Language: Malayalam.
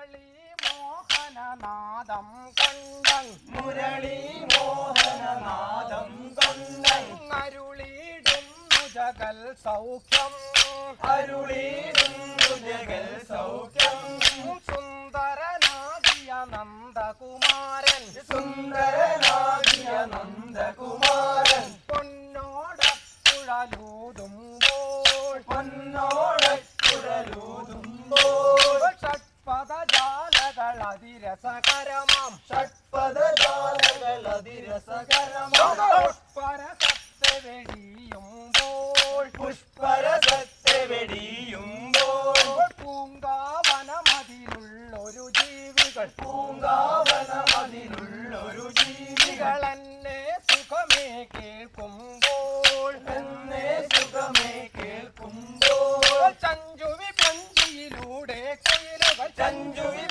മുരളി മോഹനനാദം കൊണ്ടൻ മുരളി മോഹനനാദം കൊണ്ടൻ അരുളിടുന്നു ജഗൽ സൗഖ്യം അരുളിടുന്നു ജഗൽ സൗഖ്യം സുന്ദരനാദിയ നന്ദകുമാരൻ സുന്ദരനാദിയ നന്ദകുമാരൻ പൊന്നോടക്കുഴലൂതുമ്പോൾ പൊന്നോടക്കുഴലൂതുമ്പോൾ ഷഡ്പദജാലകൾ അതിരസകരമാം ഷഡ്പദജാലകൾ അതിരസകരമാം പുഷ്പരസത്തെ വെടിയുമ്പോൾ പുഷ്പരസത്തെ വെടിയുമ്പോൾ പൂങ്കാവനമതിലുള്ളൊരു ജീവികൾ പൂങ്കാവനമതിലുള്ളൊരു ജീവികൾ എന്നെ സുഖമേ കേൾക്കുമ്പോൾ എന്നെ സുഖമേ കേൾക്കുമ്പോൾ ചഞ്ചുവി പഞ്ചിയിലൂടെ കുയിലുകൾ ചഞ്ചുവി